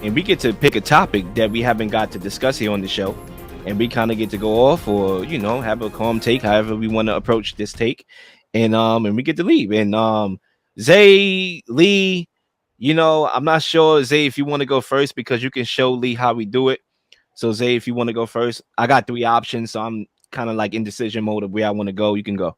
and we get to pick a topic that we haven't got to discuss here on the show, and we kind of get to go off or have a calm take, however we want to approach this take, and we get to leave. And Zay, Lee, I'm not sure, Zay, if you want to go first because you can show Lee how we do it. So Zay, if you want to go first, I got 3 options, so I'm kind of like in decision mode of where I want to go. You can go.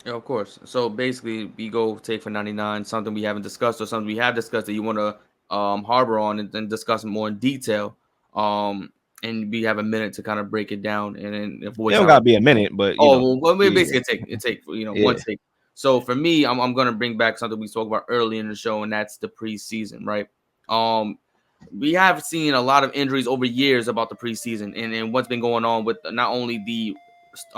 Yeah, of course. So basically, we go take for 99 something we haven't discussed or something we have discussed that you want to harbor on and then discuss more in detail. And we have a minute to kind of break it down and then It voice don't our. gotta be a minute, but Well, we yeah, basically take one yeah. take. So for me, I'm gonna bring back something we spoke about early in the show, and that's the preseason, right? We have seen a lot of injuries over years about the preseason and what's been going on with not only the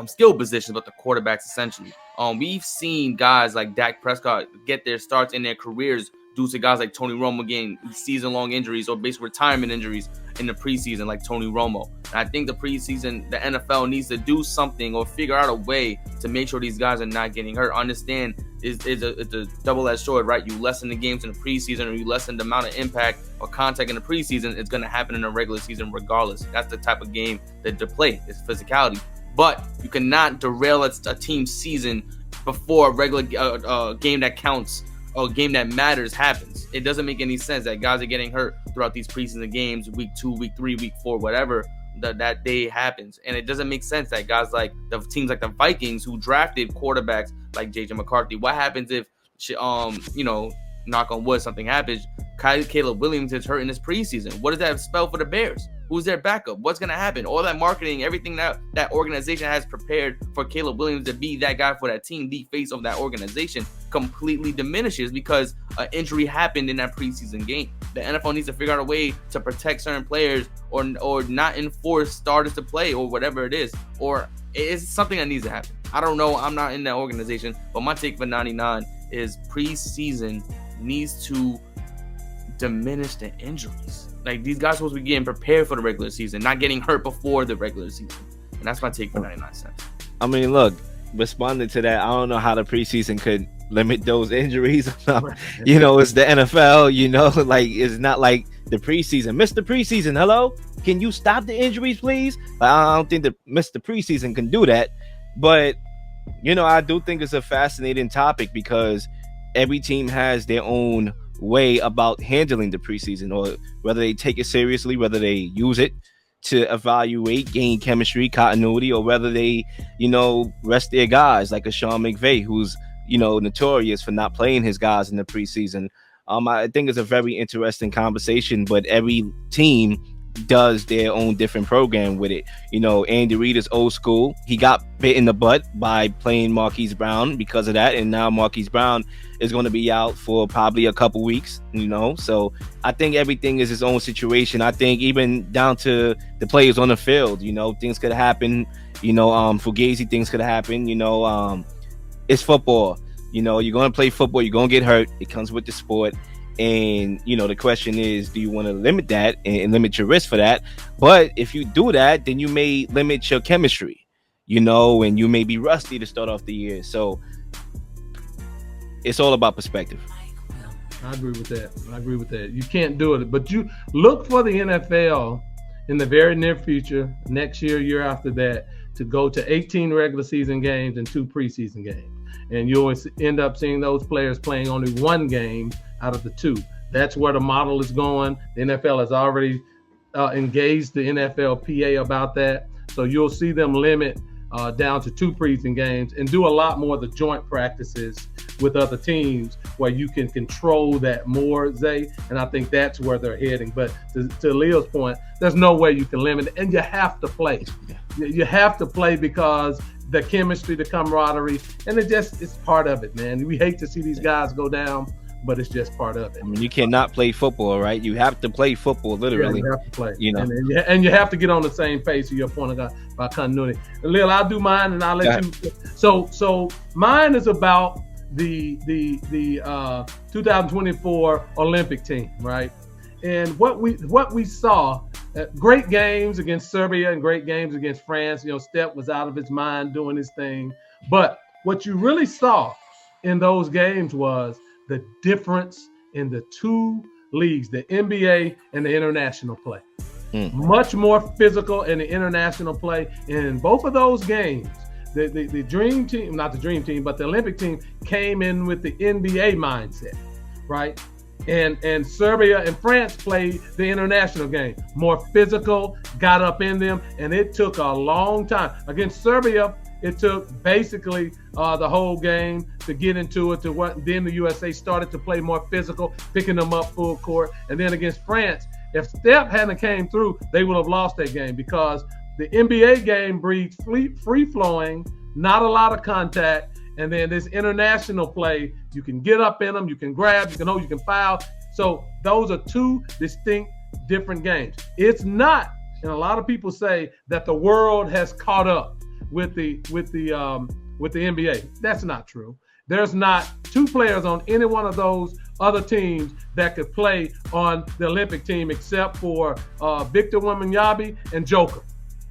skill positions but the quarterbacks essentially. We've seen guys like Dak Prescott get their starts in their careers due to guys like Tony Romo getting season-long injuries or base retirement injuries in the preseason, like Tony Romo. And I think the preseason, the NFL needs to do something or figure out a way to make sure these guys are not getting hurt. Understand it's a double-edged sword, right? You lessen the games in the preseason or you lessen the amount of impact or contact in the preseason, it's going to happen in the regular season regardless. That's the type of game that they play. It's physicality. But you cannot derail a team's season before a regular game that counts or game that matters happens. It doesn't make any sense that guys are getting hurt throughout these preseason games, week 2, week 3, week 4, whatever that day happens. And it doesn't make sense that guys like the teams like the Vikings who drafted quarterbacks like J.J McCarthy. What happens if, knock on wood, something happens, Caleb Williams is hurt in this preseason? What does that spell for the Bears? Who's their backup? What's going to happen? All that marketing, everything that organization has prepared for Caleb Williams to be that guy for that team, the face of that organization, completely diminishes because an injury happened in that preseason game. The NFL needs to figure out a way to protect certain players or not enforce starters to play or whatever it is. Or it's something that needs to happen. I don't know. I'm not in that organization. But my take for 99 is preseason needs to diminish the injuries. Like, these guys are supposed to be getting prepared for the regular season, not getting hurt before the regular season. And that's my take for 99 cents. I mean, look, responding to that, I don't know how the preseason could limit those injuries. It's the NFL, like, it's not like the preseason. Mr. Preseason, hello? Can you stop the injuries, please? I don't think that Mr. Preseason can do that. But, I do think it's a fascinating topic because every team has their own way about handling the preseason, or whether they take it seriously, whether they use it to evaluate, gain chemistry, continuity, or whether they, rest their guys like a Sean McVay, who's, notorious for not playing his guys in the preseason. I think it's a very interesting conversation, but every team does their own different program with it. Andy Reid is old school. He got bit in the butt by playing Marquise Brown because of that, and now Marquise Brown is going to be out for probably a couple weeks, so I think everything is his own situation. I think even down to the players on the field, things could happen, Fugazi, things could happen, it's football. You're going to play football, you're going to get hurt. It comes with the sport. And, the question is, do you want to limit that and limit your risk for that? But if you do that, then you may limit your chemistry, and you may be rusty to start off the year. So it's all about perspective. I agree with that. You can't do it. But you look for the NFL in the very near future, next year after that, to go to 18 regular season games and 2 preseason games. And you'll end up seeing those players playing only 1 game out of the 2. That's where the model is going. The NFL has already engaged the NFLPA about that. So you'll see them limit down to 2 preseason games and do a lot more of the joint practices with other teams where you can control that more, Zay. And I think that's where they're heading. But to Leo's point, there's no way you can limit it. And you have to play. You have to play because the chemistry, the camaraderie, and it's part of it, man. We hate to see these guys go down, but it's just part of it. I mean, you cannot play football, right? You have to play football, literally. Yeah, you have to play. And you have to get on the same page to your point about continuity. And Leel, I'll do mine, and I'll let you. So mine is about the 2024 Olympic team, right? And what we saw, great games against Serbia and great games against France. Steph was out of his mind doing his thing. But what you really saw in those games was the difference in the 2 leagues, the NBA and the international play. Mm. Much more physical in the international play. And in both of those games, the dream team, not the dream team, but the Olympic team came in with the NBA mindset, right? And Serbia and France played the international game. More physical, got up in them, and it took a long time. Against Serbia, it took basically the whole game to get into it. Then the USA started to play more physical, picking them up full court. And then against France, if Steph hadn't came through, they would have lost that game because the NBA game breeds free-flowing, not a lot of contact. And then this international play, you can get up in them, you can grab, you can hold, you can foul. So those are two distinct, different games. It's not, and a lot of people say that the world has caught up with the NBA. That's not true. There's not two players on any one of those other teams that could play on the Olympic team except for Victor Wembanyama and Joker.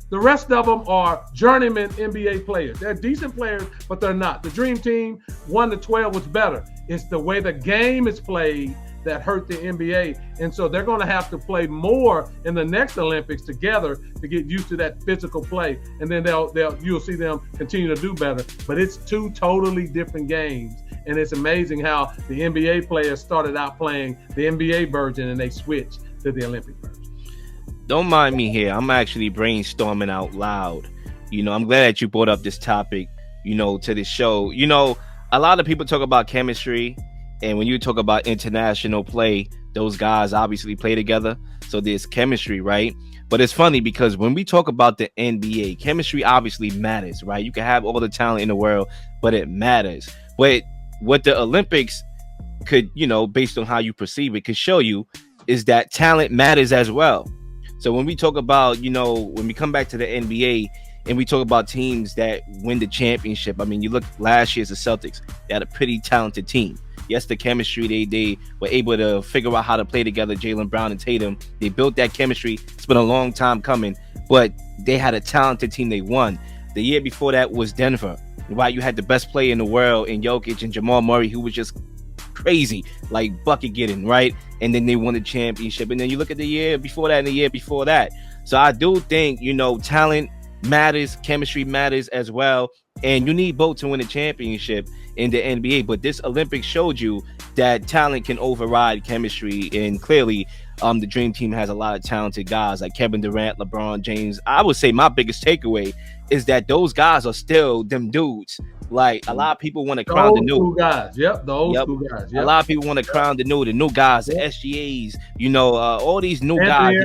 The rest of them are journeyman NBA players. They're decent players, but they're not. The Dream Team 1-12 was better. It's the way the game is played that hurt the NBA. And so they're going to have to play more in the next Olympics together to get used to that physical play. And then you'll see them continue to do better. But it's two totally different games. And it's amazing how the NBA players started out playing the NBA version and they switched to the Olympic version. Don't mind me here. I'm actually brainstorming out loud. I'm glad that you brought up this topic, to the show. A lot of people talk about chemistry, and when you talk about international play, those guys obviously play together. So there's chemistry, right? But it's funny because when we talk about the NBA, chemistry obviously matters, right? You can have all the talent in the world, but it matters. But what the Olympics could, based on how you perceive it, could show you is that talent matters as well. So when we talk about, when we come back to the NBA and we talk about teams that win the championship, you look last year's the Celtics, they had a pretty talented team. Yes, the chemistry, they were able to figure out how to play together, Jaylen Brown and Tatum. They built that chemistry. It's been a long time coming, but they had a talented team. They won. The year before that was Denver. Right? You had the best player in the world in Jokic and Jamal Murray, who was just crazy, like bucket getting, right? And then they won the championship. And then you look at the year before that and the year before that. So I do think, talent matters, chemistry matters as well. And you need both to win a championship in the NBA. But this Olympics showed you that talent can override chemistry. And clearly, the Dream Team has a lot of talented guys like Kevin Durant, LeBron James. I would say my biggest takeaway is that those guys are still them dudes. Like a lot of people want to crown the new guys. Yep, the old school guys. Yep. A lot of people want to crown the new guys, the SGAs, all these new guys.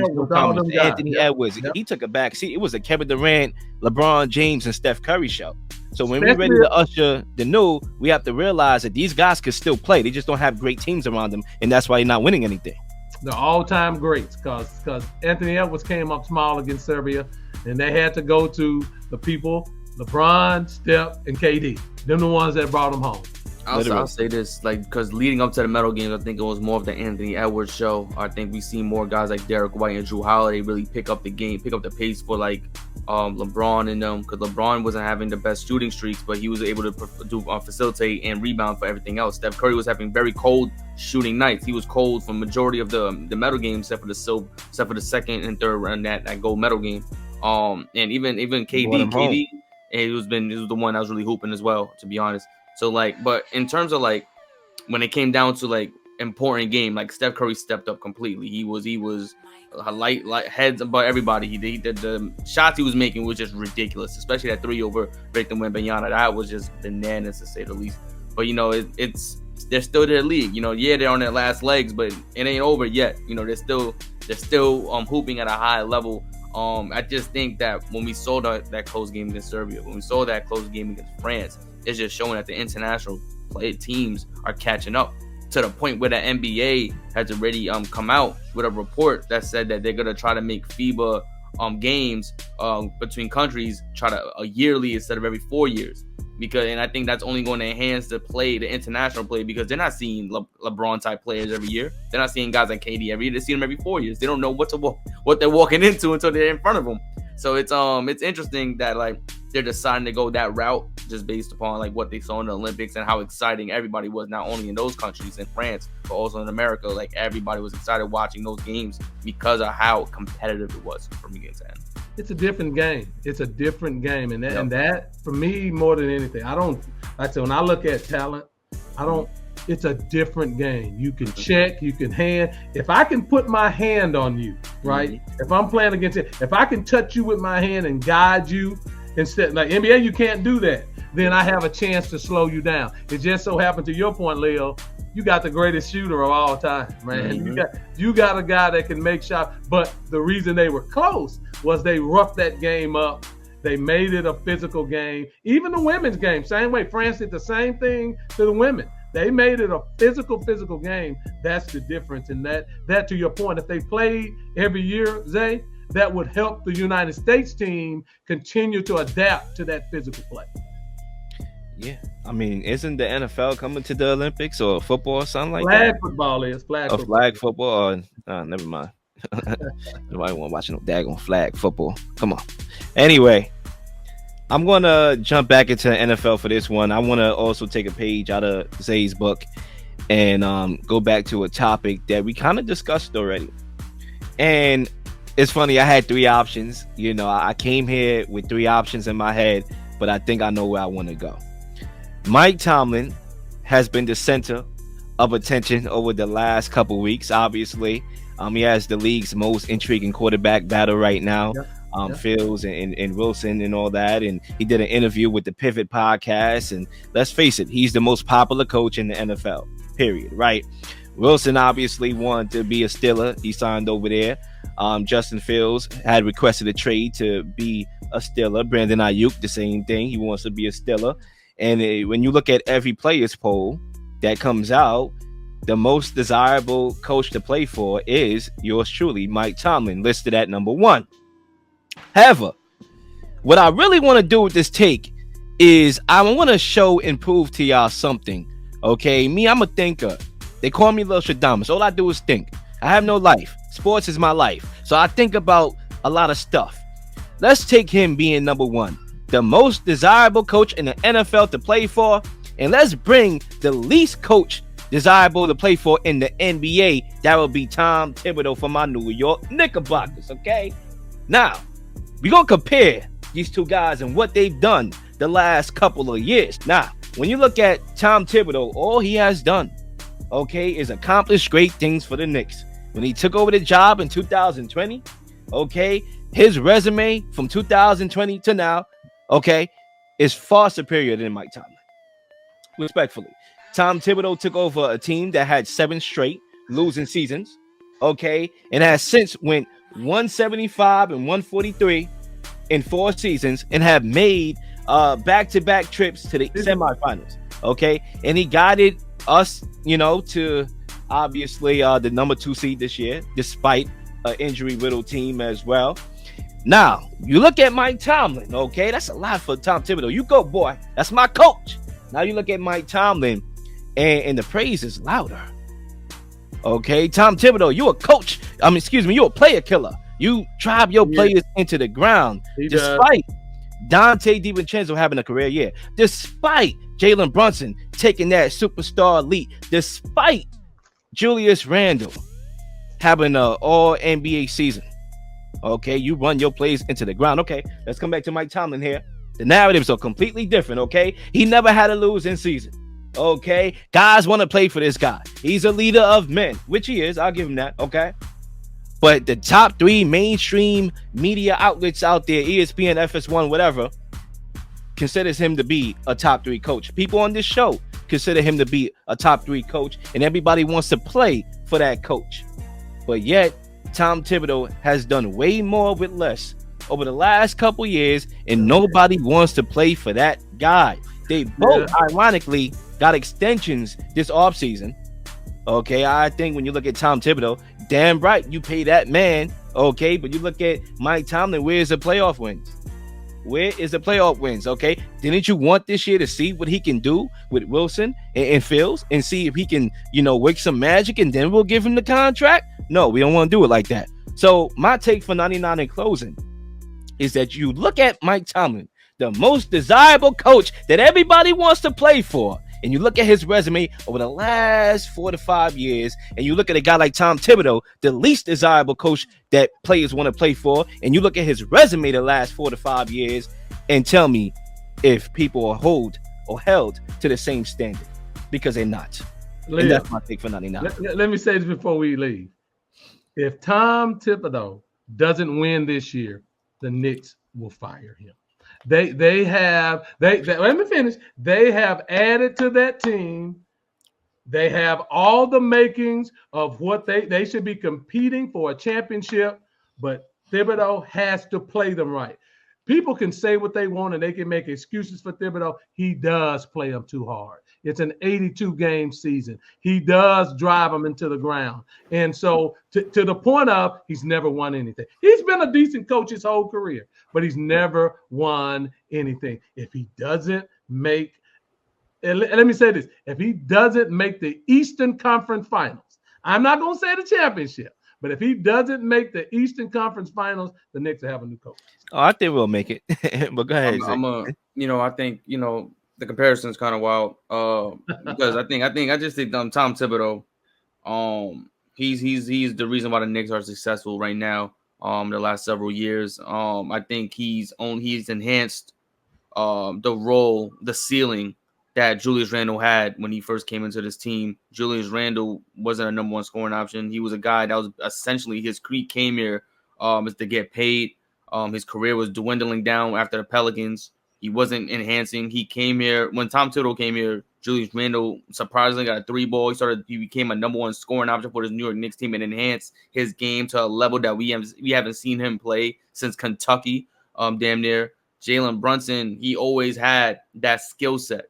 Anthony Edwards. Yep. He took a back seat. It was a Kevin Durant, LeBron James, and Steph Curry show. So when we're ready to usher the new, we have to realize that these guys can still play. They just don't have great teams around them, and that's why they're not winning anything. The all-time greats, because Anthony Edwards came up small against Serbia, and they had to go to the people, LeBron, Steph, and KD. Them the ones that brought them home. I'll say this, because leading up to the medal games, I think it was more of the Anthony Edwards show. I think we see more guys like Derek White and Drew Holiday really pick up the game, pick up the pace for LeBron and them, because LeBron wasn't having the best shooting streaks, but he was able to facilitate and rebound for everything else. Steph Curry was having very cold shooting nights. He was cold for majority of the medal games, except for the second and third round that gold medal game. And even KD, he was the one that was really hooping as well, to be honest. So but in terms of when it came down to important game, Steph Curry stepped up completely. He was light heads above everybody. The shots he was making was just ridiculous, especially that 3 over Victor Wembanyama. That was just bananas to say the least. But they're still their league. They're on their last legs, but it ain't over yet. They're still hooping at a high level. I just think that when we saw that close game against Serbia, when we saw that close game against France, it's just showing that the international play teams are catching up to the point where the NBA has already come out with a report that said that they're gonna try to make FIBA games between countries a yearly instead of every 4 years. And I think that's only going to enhance the international play, because they're not seeing LeBron type players every year. They're not seeing guys like KD every year. They see them every 4 years. They don't know what they're walking into until they're in front of them. So it's interesting that like they're deciding to go that route just based upon like what they saw in the Olympics and how exciting everybody was, not only in those countries in France but also in America. Like everybody was excited watching those games because of how competitive it was from beginning to end. It's a different game. It's a different game, and that for me more than anything, I don't. Like I said, when I look at talent, I don't. It's a different game. You can check, you can hand. If I can put my hand on you, right? If I'm playing against it, if I can touch you with my hand and guide you, instead like NBA, you can't do that. Then I have a chance to slow you down. It just so happened, to your point, Leel, you got the greatest shooter of all time, man. You got a guy that can make shots. But the reason they were close was they roughed that game up. They made it a physical game. Even the women's game, same way. France did the same thing to the women. They made it a physical game. That's the difference. And that to your point, if they played every year, Zay, that would help the United States team continue to adapt to that physical play. Yeah, I mean, isn't the NFL coming to the Olympics or football or something like flag that? Football is flag. Football. Flag football. Never mind. Nobody want to watch no daggone flag football. Come on. Anyway, I'm gonna jump back into the NFL for this one. I want to also take a page out of Zay's book and go back to a topic that we kind of discussed already. And it's funny, I had 3 options. You know, I came here with 3 options in my head, but I think I know where I want to go. Mike Tomlin has been the center of attention over the last couple weeks. Obviously, he has the league's most intriguing quarterback battle right now. Fields and Wilson and all that. And he did an interview with the Pivot podcast. And let's face it, he's the most popular coach in the NFL, period, right? Wilson obviously wanted to be a Steeler. He signed over there. Justin Fields had requested a trade to be a Steeler. Brandon Ayuk, the same thing. He wants to be a Steeler. And when you look at every player's poll that comes out, the most desirable coach to play for is yours truly, Mike Tomlin, listed at number 1. However, what I really want to do with this take is I want to show and prove to y'all something. Okay, me, I'm a thinker. They call me Lil Shadamas. All I do is think. I have no life. Sports is my life. So I think about a lot of stuff. Let's take him being number 1, the most desirable coach in the NFL to play for, and let's bring the least coach desirable to play for in the NBA. That will be Tom Thibodeau for my New York Knickerbockers. Okay, now we're going to compare these 2 guys and what they've done the last couple of years. Now, when you look at Tom Thibodeau, all he has done, okay, is accomplish great things for the Knicks. When he took over the job in 2020, okay, his resume from 2020 to now, okay, is far superior than Mike Tomlin. Respectfully, Tom Thibodeau took over a team that had 7 straight losing seasons, okay, and has since went 175 and 143 in 4 seasons and have made back-to-back trips to the semifinals, okay, and he guided us, you know, to obviously the number 2 seed this year, despite an injury-riddled team as well. Now, you look at Mike Tomlin, okay, that's a lot for Tom Thibodeau. You go, boy, that's my coach. Now you look at Mike Tomlin, and the praise is louder. Okay, Tom Thibodeau, you a coach. You a player killer. You drive your players into the ground. Despite Dante DiVincenzo having a career year. Despite Jalen Brunson taking that superstar lead. Despite Julius Randle having an all-NBA season. Okay, you run your plays into the ground. Okay, let's come back to Mike Tomlin here. The narratives are completely different, okay? He never had a losing season. Okay, guys want to play for this guy. He's a leader of men, which he is. I'll give him that. Okay, but the top 3 mainstream media outlets out there, ESPN, FS1, whatever, considers him to be a top 3 coach. People on this show consider him to be a top 3 coach, and everybody wants to play for that coach. But yet, Tom Thibodeau has done way more with less over the last couple years, and nobody wants to play for that guy. They both, ironically, got extensions this offseason. Okay, I think when you look at Tom Thibodeau, damn right, you pay that man. Okay, but you look at Mike Tomlin, where's the playoff wins? Where is the playoff wins? Okay, didn't you want this year to see what he can do with Wilson and Fields and see if he can, work some magic and then we'll give him the contract? No, we don't want to do it like that. So my take for 99 in closing is that you look at Mike Tomlin, the most desirable coach that everybody wants to play for, and you look at his resume over the last 4 to 5 years, and you look at a guy like Tom Thibodeau, the least desirable coach that players want to play for, and you look at his resume the last 4 to 5 years, and tell me if people are held to the same standard, because they're not. Leel, and that's my take for 99. Let me say this before we leave. If Tom Thibodeau doesn't win this year, the Knicks will fire him. They have let me finish. They have added to that team. They have all the makings of what they should be competing for a championship, but Thibodeau has to play them right. People can say what they want and they can make excuses for Thibodeau. He does play them too hard. It's an 82-game season. He does drive them into the ground. And so to the point of he's never won anything. He's been a decent coach his whole career, but he's never won anything. If he doesn't make – let me say this. If he doesn't make the Eastern Conference Finals, I'm not going to say the championship, but if he doesn't make the Eastern Conference Finals, the Knicks will have a new coach. Oh, I think we'll make it. But go ahead. I think the comparison is kind of wild. Because I just think Tom Thibodeau, he's the reason why the Knicks are successful right now. The last several years. I think he's enhanced the role, the ceiling that Julius Randle had when he first came into this team. Julius Randle wasn't a number one scoring option. He was a guy that was essentially his creed came here is to get paid. His career was dwindling down after the Pelicans. He wasn't enhancing. He came here when Tom Thibodeau came here. Julius Randle surprisingly got a 3-ball. He became a number one scoring option for his New York Knicks team and enhanced his game to a level that we haven't seen him play since Kentucky. Damn near. Jalen Brunson, he always had that skill set,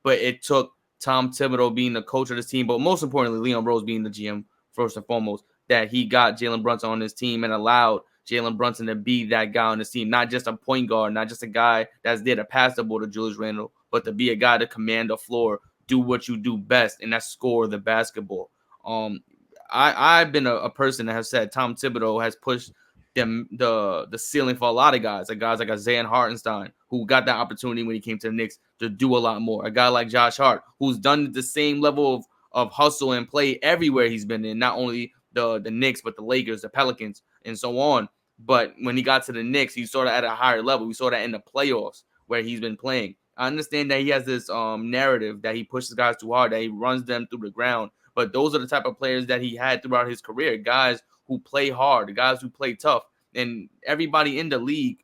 but it took Tom Thibodeau being the coach of this team, but most importantly, Leon Rose being the GM first and foremost, that he got Jalen Brunson on his team and allowed Jalen Brunson to be that guy on his team, not just a point guard, not just a guy that's there to pass the ball to Julius Randle, but to be a guy to command the floor, do what you do best, and that's score the basketball. I've been a person that has said Tom Thibodeau has pushed the ceiling for a lot of guys like Isaiah Hartenstein, who got that opportunity when he came to the Knicks to do a lot more. A guy like Josh Hart, who's done the same level of hustle and play everywhere he's been in, not only the Knicks, but the Lakers, the Pelicans, and so on. But when he got to the Knicks, he saw that at a higher level. We saw that in the playoffs where he's been playing. I understand that he has this narrative that he pushes guys too hard, that he runs them through the ground. But those are the type of players that he had throughout his career, guys who play hard, guys who play tough. And everybody in the league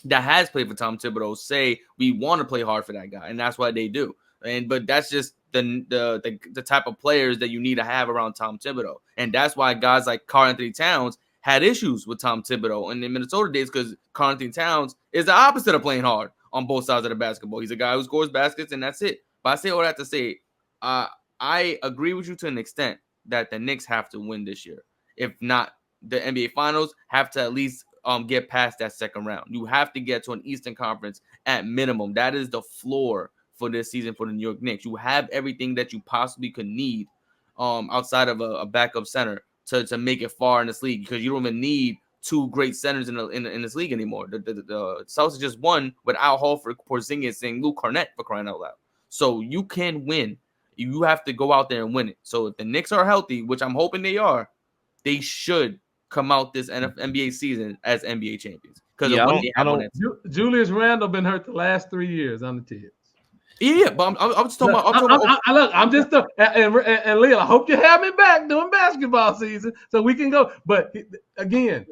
that has played for Tom Thibodeau say we want to play hard for that guy, and that's what they do. But that's just the type of players that you need to have around Tom Thibodeau, and that's why guys like Karl-Anthony Towns had issues with Tom Thibodeau in the Minnesota days, because Karl-Anthony Towns is the opposite of playing hard on both sides of the basketball. He's a guy who scores baskets, and that's it. But I say all that to say, I agree with you to an extent that the Knicks have to win this year. If not, the NBA Finals have to at least get past that second round. You have to get to an Eastern Conference at minimum. That is the floor for this season for the New York Knicks. You have everything that you possibly could need outside of a backup center to make it far in this league, because you don't even need two great centers in this league anymore. The Celtics just won with Al Horford, Porzingis, and Luke Cornett, for crying out loud. So you can win. You have to go out there and win it. So if the Knicks are healthy, which I'm hoping they are, they should come out this NBA season as NBA champions. Because Julius Randle been hurt the last 3 years on the Thibs. Yeah, but I'm just talking about. I'm just and Leel, I hope you have me back during basketball season so we can go. But again,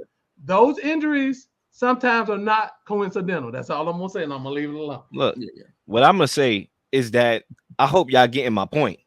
those injuries sometimes are not coincidental. That's all I'm gonna say, and I'm gonna leave it alone. Look, what I'm gonna say is that I hope y'all getting my point.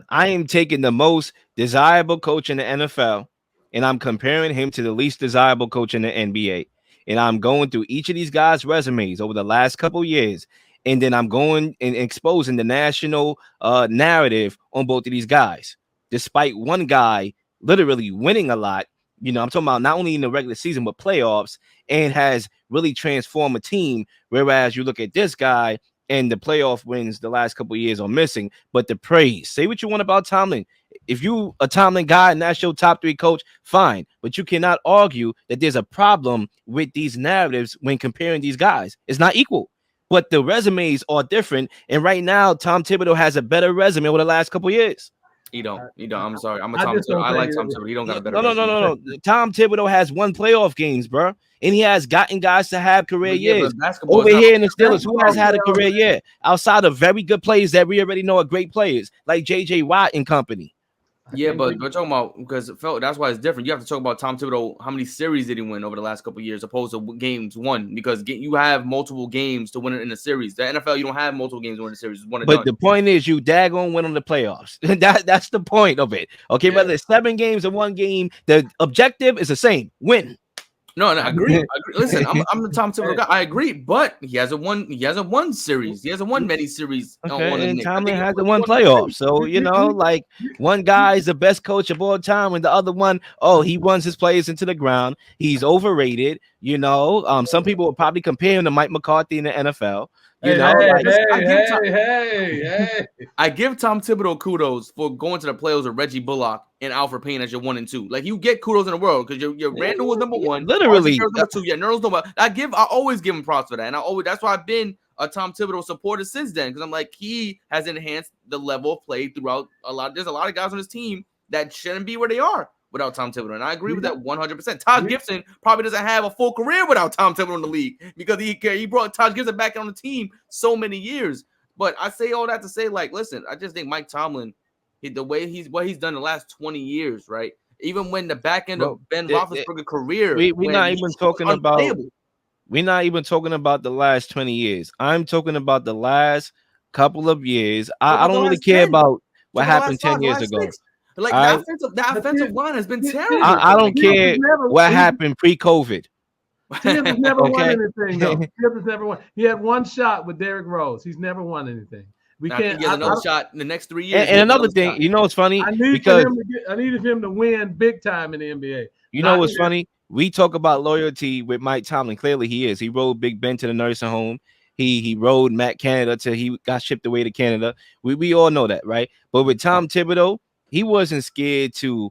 I am taking the most desirable coach in the NFL, and I'm comparing him to the least desirable coach in the NBA. And I'm going through each of these guys' resumes over the last couple years. And then I'm going and exposing the national narrative on both of these guys. Despite one guy literally winning a lot, I'm talking about not only in the regular season, but playoffs, and has really transformed a team. Whereas you look at this guy and the playoff wins the last couple of years are missing, but the praise. Say what you want about Tomlin. if you a Tomlin guy and that's your top 3 coach, fine. But you cannot argue that there's a problem with these narratives when comparing these guys. It's not equal. But the resumes are different. And right now, Tom Thibodeau has a better resume over the last couple years. You don't. I'm sorry. I'm a Tom Thibodeau. I like Tom Thibodeau. He don't got a better resume. No. Tom Thibodeau has won playoff games, bro. And he has gotten guys to have career years. Over here in the Steelers, who has had a career year? Outside of very good players that we already know are great players, like J.J. Watt and company. Yeah, but we're talking about, because that's why it's different. You have to talk about Tom Thibodeau. How many series did he win over the last couple of years, opposed to games won? Because you have multiple games to win it in a series. The NFL, you don't have multiple games to win a series. But the point is, you daggone win on the playoffs. That's the point of it. Okay, yeah. Whether it's 7 games or 1 game, the objective is the same: win. No, I agree. Listen, I'm the Tom Thibodeau guy. I agree, but he hasn't won series. He hasn't won many series. Okay, and Tomlin hasn't won playoffs. So, like one guy is the best coach of all time, and the other one, he runs his players into the ground. He's overrated. Some people will probably compare him to Mike McCarthy in the NFL. I give Tom Thibodeau kudos for going to the playoffs with Reggie Bullock and Alfred Payne as your 1 and 2. Like, you get kudos in the world because your Randall was number 1, literally number 2. Yeah, Nerl's number. I always give him props for that, and that's why I've been a Tom Thibodeau supporter since then, because I'm like, he has enhanced the level of play throughout a lot. There's a lot of guys on his team that shouldn't be where they are without Tom Thibodeau, and I agree with that 100%. Todd Gibson probably doesn't have a full career without Tom Thibodeau in the league, because he brought Todd Gibson back on the team so many years. But I say all that to say, like, listen, I just think Mike Tomlin, what he's done the last 20 years, right? Even when the back end of Ben Roethlisberger's career, we're not even talking about. We're not even talking about the last 20 years. I'm talking about the last couple of years. I don't really care about what happened 10 years ago. Like, the offensive line has been terrible. I don't care what happened pre-COVID. Thibs has never won anything, though. Thibs has never won. He had 1 shot with Derrick Rose. He's never won anything. We can't get another shot in the next 3 years. And another thing, it's funny. I needed him to win big time in the NBA. What's funny? We talk about loyalty with Mike Tomlin. Clearly, he is. He rode Big Ben to the nursing home. He rode Matt Canada till he got shipped away to Canada. We all know that, right? But with Tom Thibodeau, he wasn't scared to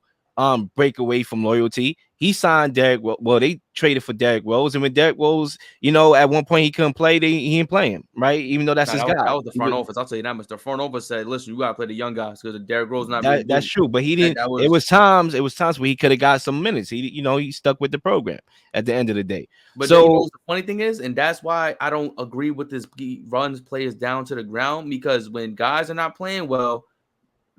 break away from loyalty. He signed Derrick. Well, they traded for Derrick Rose, and when Derrick Rose, at one point he couldn't play, he didn't play him, right? Even though that's his guy. That was the front office. I'll tell you that much. The front office said, "Listen, you gotta play the young guys because Derrick Rose not." That's true, but he didn't. It was times where he could have got some minutes. He stuck with the program at the end of the day. But so the funny thing is, and that's why I don't agree with this. He runs players down to the ground, because when guys are not playing well,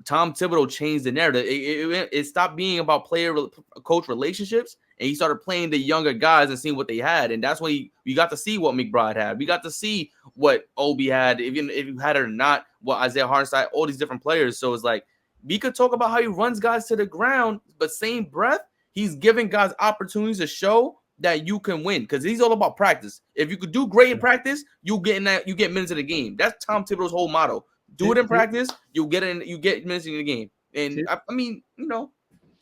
Tom Thibodeau changed the narrative. It stopped being about player-coach relationships, and he started playing the younger guys and seeing what they had. And that's when we got to see what McBride had. We got to see what Obi had, even if you had it or not, what Isaiah Hartenstein, all these different players. So it's like, we could talk about how he runs guys to the ground, but same breath, he's giving guys opportunities to show that you can win, because he's all about practice. If you could do great in practice, you get minutes in the game. That's Tom Thibodeau's whole motto. Do it in practice, you get minutes in the game. And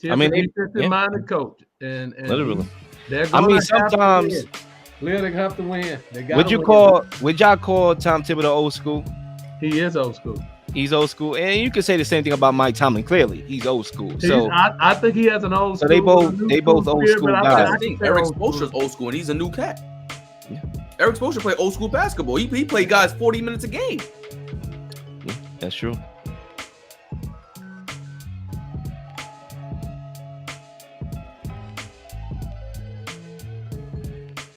defensive-minded coach. And literally. Sometimes they have to win. Would y'all call Tom Thibodeau old school? He is old school. He's old school, and you can say the same thing about Mike Tomlin. Clearly, he's old school. So I think he has an old school. So they both old school guys. I think Eric Spoelstra's old school, and he's a new cat. Yeah. Eric Spoelstra played old school basketball. He played guys 40 minutes a game. Yeah, that's true.